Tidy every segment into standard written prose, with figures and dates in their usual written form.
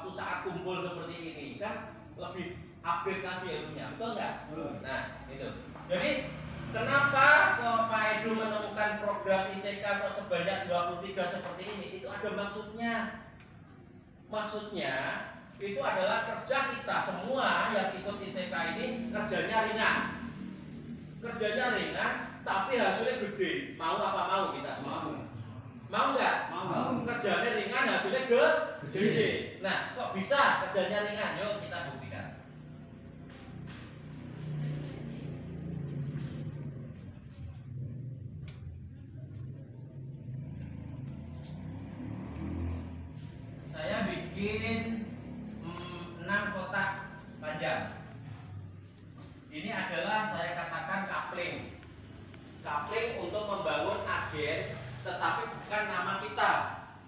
waktu saat kumpul seperti ini kan lebih upgrade lagi ilmunya, betul nggak? Nah itu. Jadi kenapa kok Pak Edu menemukan program ITK kok sebanyak 23 seperti ini? Itu ada maksudnya. Maksudnya itu adalah kerja kita semua yang ikut ITK ini kerjanya ringan. Kerjanya ringan tapi hasilnya gede. Mau apa mau kita semua? Mau nggak? Mau. Kerjanya ringan hasilnya gede. Nah kok bisa kerjanya ringan? Yuk kita buktikan. Saya bikin 6 kotak panjang. Ini adalah saya katakan coupling. Coupling untuk membangun agen, tetapi bukan nama kita,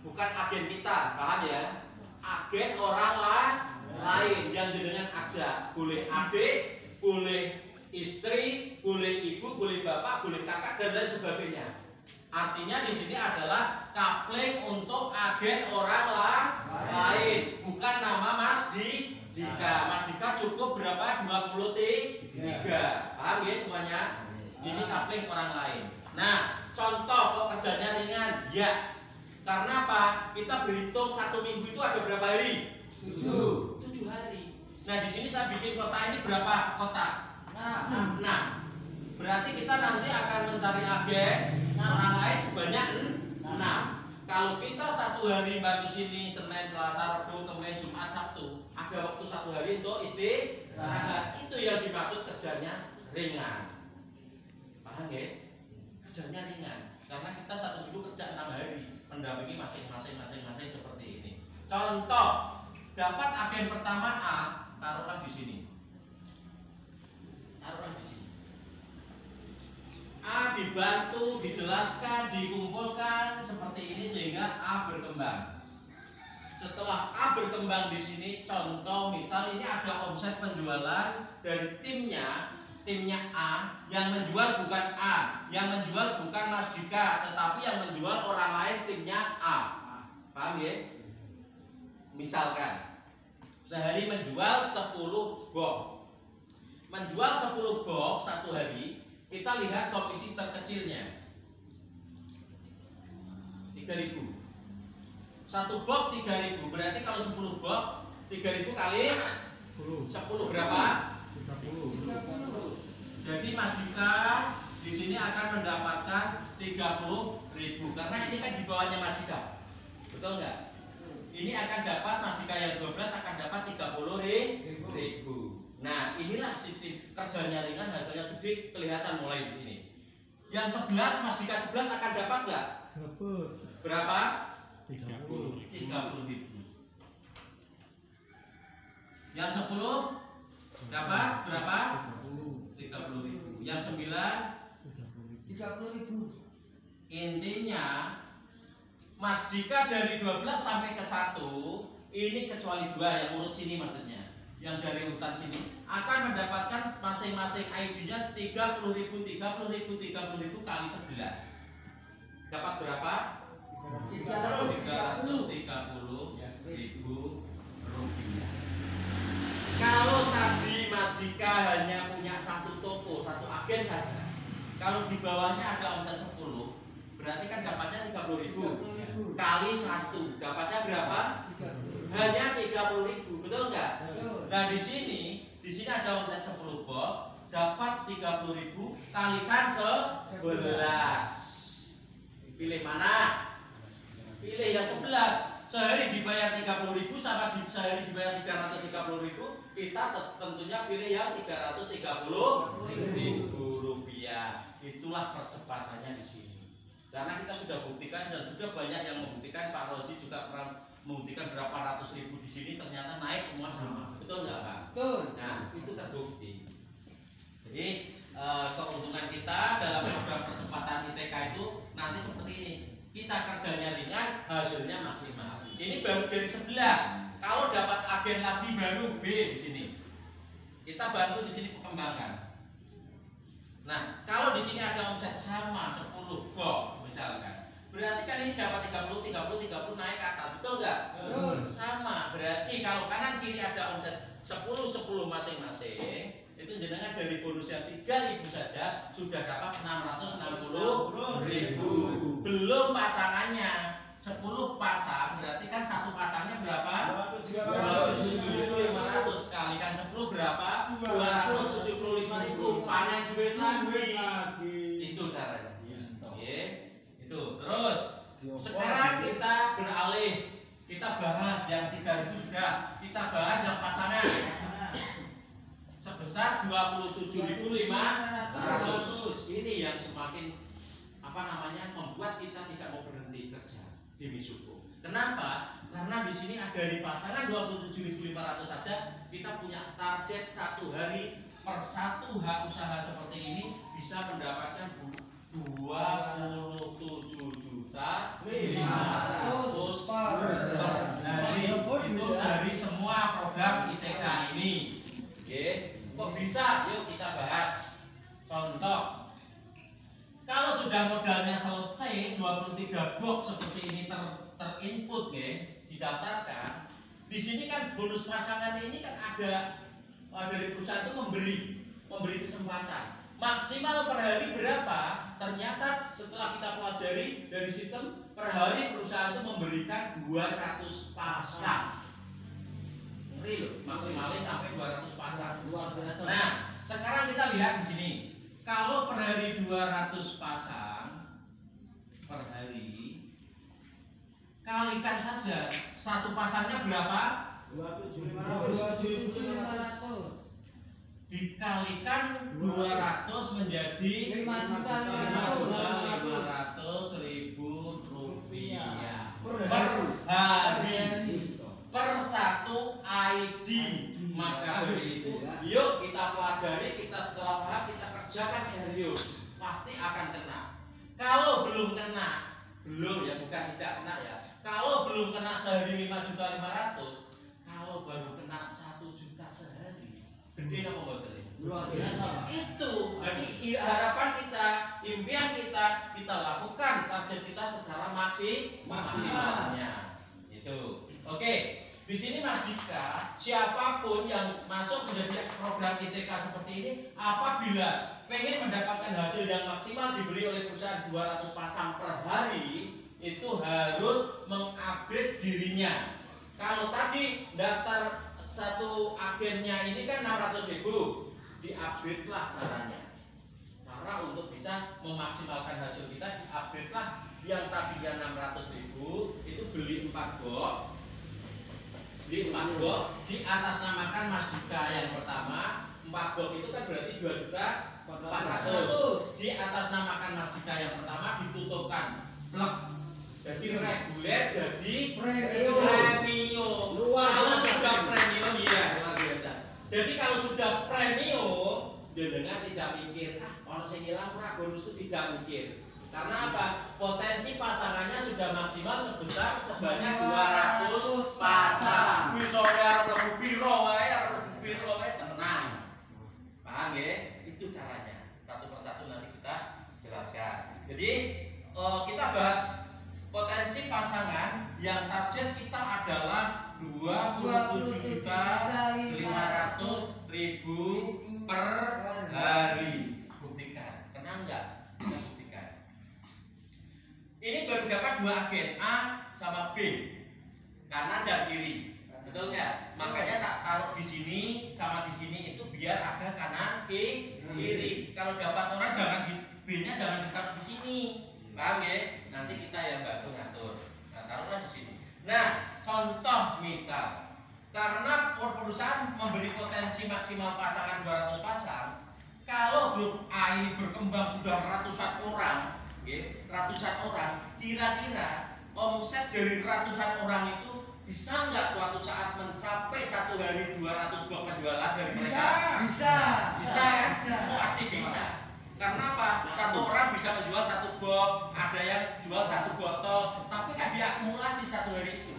bukan agen kita, paham ya? Agen orang lain yang jenengan ajak. Boleh adik, boleh istri, boleh ibu, boleh bapak, boleh kakak dan lain sebagainya. Artinya di sini adalah coupling untuk agen orang lain, bukan nama Mas Dika. Mas Dika cukup berapa? 23. Paham ya semuanya? Ini coupling orang lain. Nah, contoh kok kerjanya ringan? Ya, karena apa? Kita berhitung 1 minggu itu ada berapa hari? 7 hari. Nah, di sini saya bikin kotak ini berapa kotak? 6. Berarti kita nanti akan mencari agen orang lain sebanyak 6. Kalau kita 1 hari bantu sini Senin, Selasa, Rabu, Kamis, Jumat, Sabtu, ada waktu 1 hari untuk istirahat. Itu yang dimaksud kerjanya ringan. Paham ya? Kerjanya ringan. Karena kita 1 minggu kerja 6 hari mendampingi masing-masing seperti ini. Contoh, dapat agen pertama A, taruhlah di sini. Taruhlah di sini. A dibantu, dijelaskan, dikumpulkan seperti ini sehingga A berkembang. Setelah A berkembang di sini, contoh misal ini ada omset penjualan dari timnya A, yang menjual bukan A, yang menjual bukan Mas Dika, tetapi yang menjual orang lain timnya A. Paham ya? Misalkan sehari menjual 10 box. Menjual 10 box 1 hari, kita lihat komisi terkecilnya 3.000. 1 box 3.000, berarti kalau 10 box 3.000 kali 10 berapa? 30. Jadi Mas Dika di sini akan mendapatkan 30.000 karena ini kan di bawahnya Mas Dika. Betul nggak? Ini akan dapat Mas Dika yang 12 akan dapat 30.000. Nah, inilah sistem kerjanya ringan, hasilnya gede, kelihatan mulai di sini. Yang 11 Mas Dika 11 akan dapat nggak? Dapat. Berapa? 30.000. Yang 10 dapat berapa? 30.000. Yang 9 30.000. Intinya Mas Dika dari 12 sampai ke 1 ini kecuali 2 yang urut sini maksudnya. Yang dari urutan sini akan mendapatkan masing-masing ID-nya 30.000 kali 11. Dapat berapa? 330.000 rupiah. Kalau tadi Mas Dika hanya punya 1 toko, 1 agen saja. Kalau di bawahnya ada omset 10, berarti kan dapatnya 30.000 kali 1. Dapatnya berapa? Hanya 30.000, betul nggak? Nah di sini ada omset 10 box, dapat 30.000 kalikan 11. Pilih mana? Pilih yang 11. Sehari dibayar 30.000 sama sehari dibayar 330.000, kita tentunya pilih yang 330.000 rupiah. Itulah percepatannya di sini. Karena kita sudah buktikan dan sudah banyak yang membuktikan, Pak Rosi juga pernah membuktikan berapa ratus ribu di sini ternyata naik semua sama. Betul nggak Pak? Betul. Nah itu terbukti. Jadi keuntungan kita dalam program percepatan ITK itu nanti seperti ini. Kita kerjanya ringan, hasilnya maksimal. Ini baru dari sebelah. Kalau dapat agen lagi baru B di sini. Kita bantu di sini pengembangan. Nah, kalau di sini ada omset sama 10 box misalkan, berarti kan ini dapat 30 naik ke atas, betul nggak? Sama. Berarti kalau kalau kanan kiri ada omset 10 masing-masing, itu jenengan dari bonus yang 3.000 saja sudah dapat 660.000. Belum pasangannya. 10 pasang berarti kan satu pasangnya berapa? 275.500 kalikan 10 berapa? 275.000. Panen duit lagi. Itu caranya. Oke. Itu. Terus sekarang kita beralih. Kita bahas yang 3.000 sudah. Kita bahas yang pasangan. Sebesar 27.500. Ini yang semakin membuat kita tidak mau berhenti kerja di Misuko. Kenapa? Karena di sini ada di pasangan 27.500 saja kita punya target satu hari per satu hak usaha seperti ini bisa mendapatkan 27.500.000 per hari. Itu dari semua program ITK ini. Oke, kok bisa? Yuk kita bahas. Contoh, kalau sudah modalnya selesai 23 box seperti ini terinput didaftarkan. Di sini kan bonus pasangan ini kan ada dari perusahaan itu memberi kesempatan. Maksimal per hari berapa? Ternyata setelah kita pelajari dari sistem per hari perusahaan itu memberikan 200 pasang. Ngeri loh, maksimalnya sampai 200 pasang. Nah, sekarang kita lihat di sini. Kalau per hari 200 pasang per hari, kalikan saja satu pasangnya berapa? 27.500. Dikalikan 200 menjadi 5.500.000 rupiah per hari per satu ID. Maka dari itu, yuk kita pelajari, kita setelah paham kita kerjakan serius, pasti akan kena. Kalau belum kena, belum ya, bukan tidak kena ya. Kalau belum kena sehari 5.500.000, kalau baru kena 1 juta sehari, gede apa enggak tadi? Luar biasa. Itu jadi harapan kita, impian kita lakukan target kita secara maksimalnya. Itu. Oke. Di sini Mas Dika, siapapun yang masuk menjadi program ITK seperti ini, apabila pengen mendapatkan hasil yang maksimal diberi oleh perusahaan 200 pasang per hari, itu harus mengupgrade dirinya. Kalau tadi daftar satu agennya ini kan 600.000, diupgrade lah caranya. Cara untuk bisa memaksimalkan hasil kita, diupgrade lah. Yang tadinya 600.000 itu beli 4 box. Di 4 box diatasnamakan Mas Dika yang pertama. 4 box itu kan berarti 2.400.000. Diatasnamakan Mas Dika yang pertama, ditutupkan plek. Jadi reguler jadi premium. Kalau sudah premium ya luar biasa. Jadi kalau sudah premium, jenengan tidak mikir ono sing ilang ora bonus itu tidak mikir. Karena apa? Potensi pasangannya sudah maksimal sebanyak 200 pasang. Bisa ya rebu piro wae, tenang. Paham ya? Itu caranya. Satu persatu nanti kita jelaskan. Jadi kita bahas potensi pasangan yang target kita adalah 27.500.000 per hari. Buktikan, kena enggak? Ini baru dapat 2 agen, A sama B, kanan dan kiri, betul nggak? Makanya tak taruh di sini sama di sini itu biar ada kanan kiri. Kalau dapat orang jangan B-nya jangan ditaruh di sini, paham ya? Nanti kita yang bantu ngatur. Nah, taruhlah di sini. Nah, contoh misal, karena perusahaan memberi potensi maksimal pasangan 200 pasang, kalau grup A ini berkembang sudah ratusan orang, kira-kira omset dari ratusan orang itu bisa nggak suatu saat mencapai satu hari 200 box penjualan dari mereka? Bisa kan? Pasti bisa. Karena apa? Satu orang bisa menjual 1 box, ada yang jual 1 botol, tapi kan diakumulasi satu hari itu.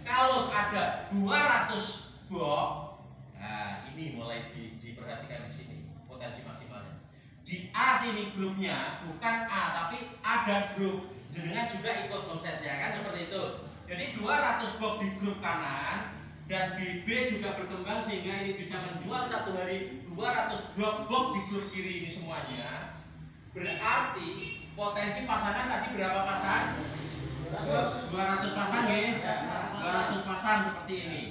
Kalau ada 200 box, nah ini mulai diperhatikan di sini potensi maksimalnya. Di A sini grupnya bukan A tapi ada grup, jenengan juga ikut omsetnya kan seperti itu. Jadi 200 box di grup kanan, dan BB juga berkembang sehingga ini bisa menjual satu hari 200 box di grup kiri ini semuanya. Berarti potensi pasangan tadi berapa pasang? 200 pasang ya? 200 pasang seperti ini.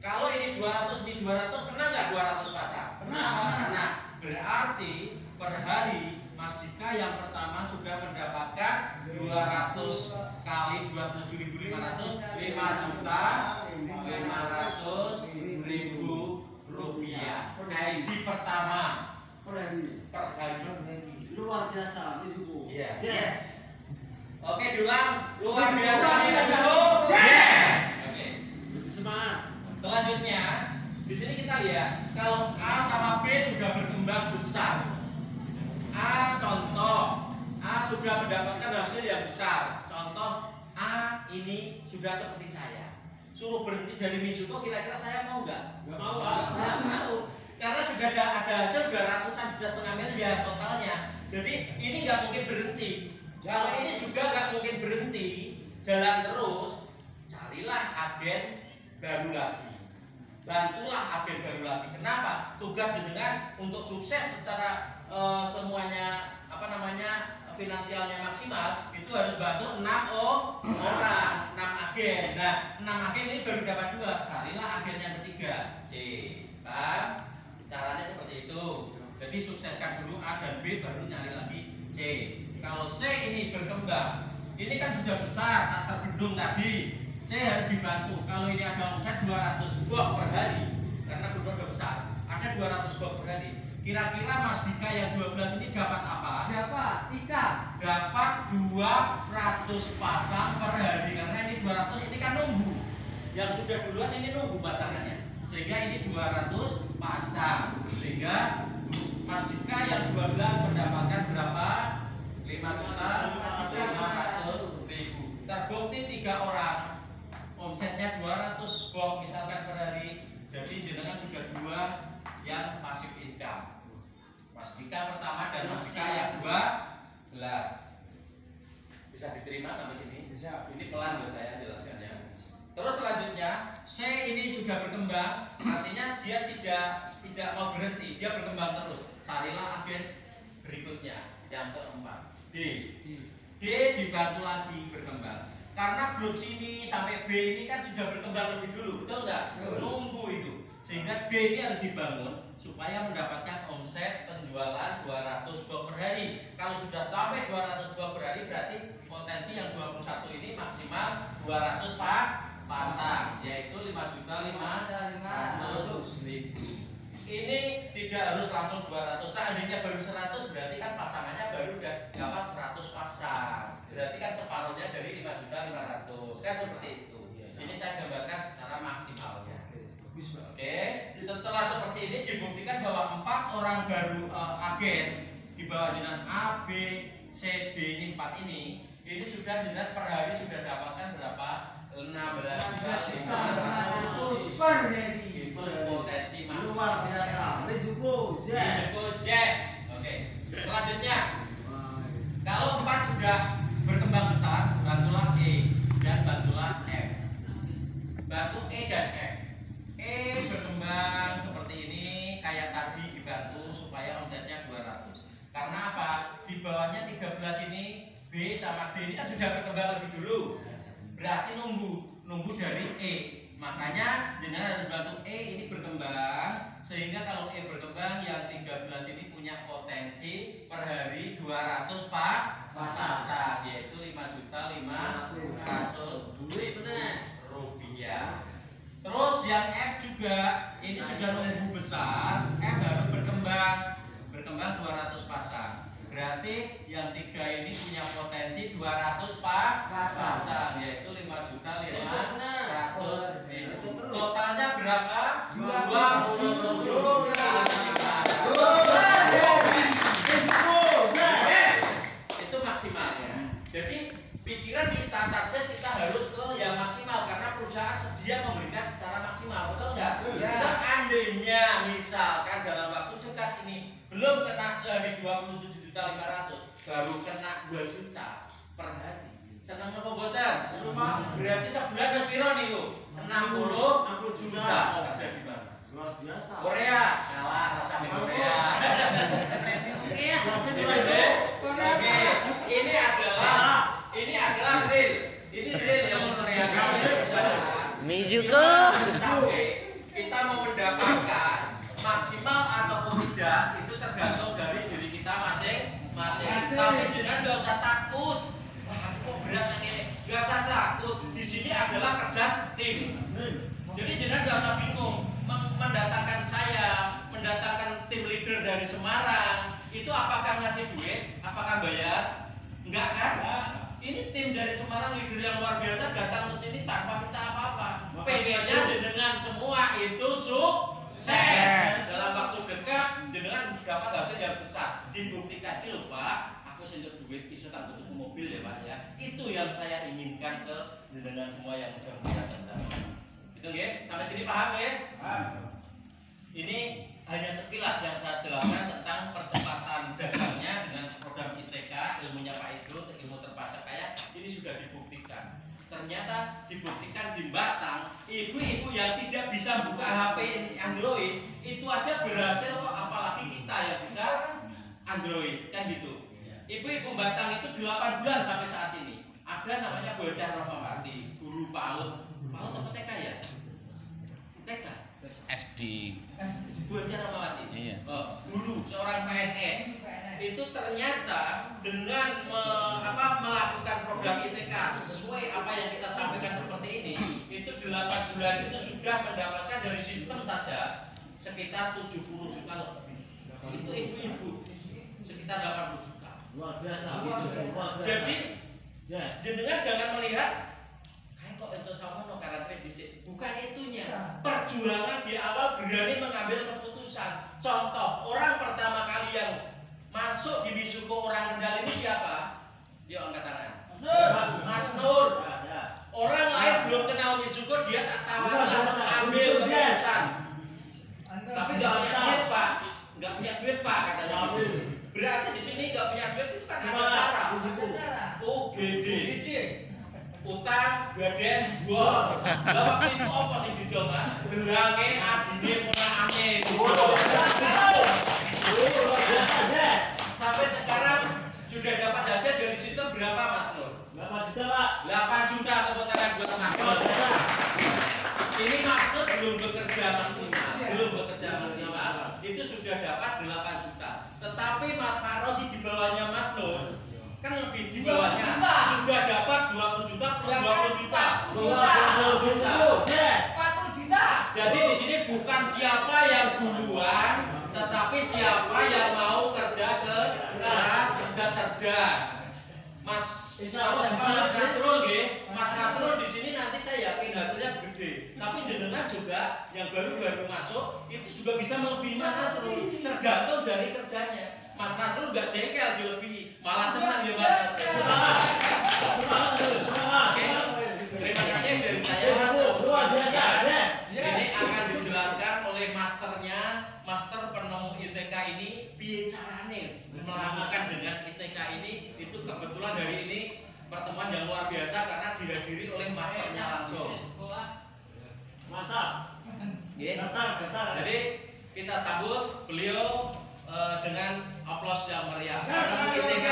Kalau ini 200, ini 200, kena nggak 200 pasang? Nah, berarti per hari Mas Dika yang pertama sudah mendapatkan 200 kali 27.500, 5.500.000 rupiah. ID pertama per hari. Luar biasa, ini suku. Yes. Oke, diulang. Luar biasa ini suku. Yes. Oke. Semangat. Selanjutnya, di sini kita lihat kalau A sama B sudah berkembang besar. A contoh, A sudah mendapatkan hasil yang besar. Contoh A ini sudah seperti saya. Suruh berhenti dari Mizuko, kira-kira saya mau nggak? Nggak mau. Nggak mau. Karena sudah ada hasil 200-an, sudah setengah miliar totalnya. Jadi ini nggak mungkin berhenti. Kalau ini juga nggak mungkin berhenti, jalan terus. Carilah agen baru lagi. Bantulah agen baru lagi. Kenapa? Tugas jenengan untuk sukses secara semuanya finansialnya maksimal itu harus bantu 6 orang, 6 agen. Nah, 6 agen ini baru dapat 2. Carilah agen yang ketiga, C. Paham? Caranya seperti itu. Jadi sukseskan dulu A dan B, baru nyari lagi C. Kalau C ini berkembang, ini kan sudah besar, tak terbendung tadi. C harus dibantu. Kalau ini ada omset 200 box per hari, karena sudah besar, ada 200 box per hari. Kira-kira Mas Dika yang 12 ini dapat apa? Dapat ikan. Dapat 200 pasang per hari, karena ini 200 ini kan nunggu. Yang sudah duluan ini nunggu pasangannya. Sehingga ini 200 pasang. Sehingga Mas Dika yang 12 mendapatkan berapa? 5.500.000. Terbukti 3 orang. Omsetnya 200 box misalkan per hari. Jadi jenengan sudah 2 yang pasif income. Mas Dika pertama dan Mas Dika yang 12. Bisa diterima sampai sini? Bisa. Ini pelan loh saya jelaskannya. Terus selanjutnya C ini sudah berkembang, artinya dia tidak mau berhenti, dia berkembang terus. Carilah agen berikutnya yang keempat, D. D dibantu lagi berkembang. Karena grup sini sampai B ini kan sudah berkembang lebih dulu, betul nggak? Nunggu itu. Sehingga D ini harus dibangun supaya mendapatkan omset penjualan 200 box per hari. Kalau sudah sampai 200 box per hari berarti potensi yang 21 ini maksimal 200 pasang, yaitu 5.500.000. Ini tidak harus langsung 200. Seandainya baru 100 berarti kan pasangannya baru dapat 100 pasang. Berarti kan separuhnya dari 5.500.000. Kan seperti itu. Ini saya gambarkan secara maksimalnya. Oke, setelah seperti ini dibuktikan bahwa 4 orang baru agen di bawah jenengan A, B, C, D ini 4 ini sudah jenengan per hari sudah dapatkan berapa? 16.500 per hari. Itu potensi maksimal. Luar biasa, risiko Yes. Oke. Selanjutnya, kalau 4 sudah berkembang besar, bantulah E dan bantulah F. Bantu E dan F. E berkembang seperti ini, kayak tadi dibantu supaya omsetnya 200. Karena apa? Di bawahnya 13 ini B sama D ini kan sudah berkembang lebih dulu. Berarti nunggu dari E. Makanya jenengan harus bantu E ini berkembang, sehingga kalau E berkembang yang 13 ini punya potensi per hari 200 pasang, yaitu 5.500.000 rupiah. Terus yang F juga ini sudah nunggu besar, F baru berkembang 200 pasang. Berarti yang 3 ini punya potensi 200 pasang, yaitu 5.500.000. Totalnya berapa? 27 kali 500. Itu maksimalnya. Jadi pikiran kita target kita harus ke yang maksimal karena perusahaan sedia memberikan secara maksimal, betul nggak? Ya. Seandainya misalkan dalam waktu dekat ini belum kena sehari 27.500.000, baru kena 2 juta per hari. Senang apa boten? Berarti sebulan harus piro niku? 60 juta Luar biasa. Korea, salah, rasa di Korea. Oke ya. Oke, ini adalah real. Ini real yang disediakan oleh perusahaan. Mizuko. Tapi kita mau mendapatkan maksimal ataupun tidak itu tergantung dari diri kita masing-masing. Tapi jangan nggak usah takut. Wah, kok berat yang ini? Nggak usah takut. Di sini adalah kerja tim. Jadi jangan nggak usah bingung. Mendatangkan saya, mendatangkan tim leader dari Semarang, itu apakah ngasih duit? Apakah bayar? Enggak kan? Ini tim dari Semarang leader yang luar biasa datang ke sini tanpa kita apa-apa. Pengennya dengan semua itu sukses. Dalam waktu dekat dengan dapat hasil yang besar. Dibuktikan dulu Pak, aku sentuh duit bisa tak butuh mobil ya Pak ya. Itu yang saya inginkan ke dengan semua yang saya datang. Itu ya, sampai sini paham ya? Ini hanya sekilas yang saya jelaskan tentang percepatan dagangnya dengan program ITK, ilmunya Pak Idul, ilmu terpaksa kaya. Ini sudah dibuktikan. Ternyata dibuktikan di Batang, ibu-ibu yang tidak bisa buka HP Android itu aja berhasil kok, apalagi kita yang bisa Android kan gitu. Ibu-ibu Batang itu 8 bulan sampai saat ini. Ada namanya Bocah Rahmawati, guru PAUD. PAUD apa TK ya? TK. SD. Bocah Rahmawati. Iya. Guru seorang PNS. Itu ternyata dengan melakukan program ITK sesuai apa yang kita sampaikan seperti ini, itu 8 bulan itu sudah mendapatkan dari sistem saja sekitar 70 juta lebih. Itu ibu-ibu sekitar 80 juta. Luar biasa. Luar biasa. Jadi Yes. jenengan jangan melihat kayak kok itu sama no karakter bisik. Bukan itunya. Perjuangan di awal berani mengambil keputusan. Contoh, orang pertama kali yang masuk di Mizuko orang Kendal ini siapa? Yuk angkat tangan. Mas Nur. Orang lain belum kenal Mizuko, dia tak tahu langsung ambil keputusan. Tapi nggak punya duit Pak, nggak punya duit Pak katanya. Berarti di sini nggak punya duit itu kan ada cara. UGD, utang, gaden, gol. Lah waktu itu apa sih didol Mas? Gelange, adine, ponakane itu. Sampai sekarang sudah dapat hasil dari sistem berapa Mas Nur? 8 juta Pak. 8 juta tepuk tangan buat Mas Nur. Ini Mas Nur belum bekerja maksimal, itu sudah dapat 8 juta. Tetapi Pak Rosi di bawahnya Mas Nur kan lebih di bawahnya sudah dapat 20 juta plus 20 juta. 40 juta. Jadi di sini bukan siapa yang duluan, tetapi siapa yang mau kerja keras, kerja cerdas. Mas Nasrul nggih, Mas Nasrul di sini nanti saya yakin hasilnya gede. Tapi jenengan juga yang baru-baru masuk itu juga bisa melebihi Mas Nasrul, tergantung dari kerjanya. Mas Nasrul nggak jengkel dilebihi, malah senang ya Mas. Oke, terima kasih dari saya. Ini akan dijelaskan oleh masternya, master penemu ITK ini, bicarane melakukan dengan ITK ini. Itu kebetulan dari ini pertemuan yang luar biasa karena dihadiri oleh masternya langsung. Mantap. Jadi kita sambut beliau dengan aplaus yang meriah. ITK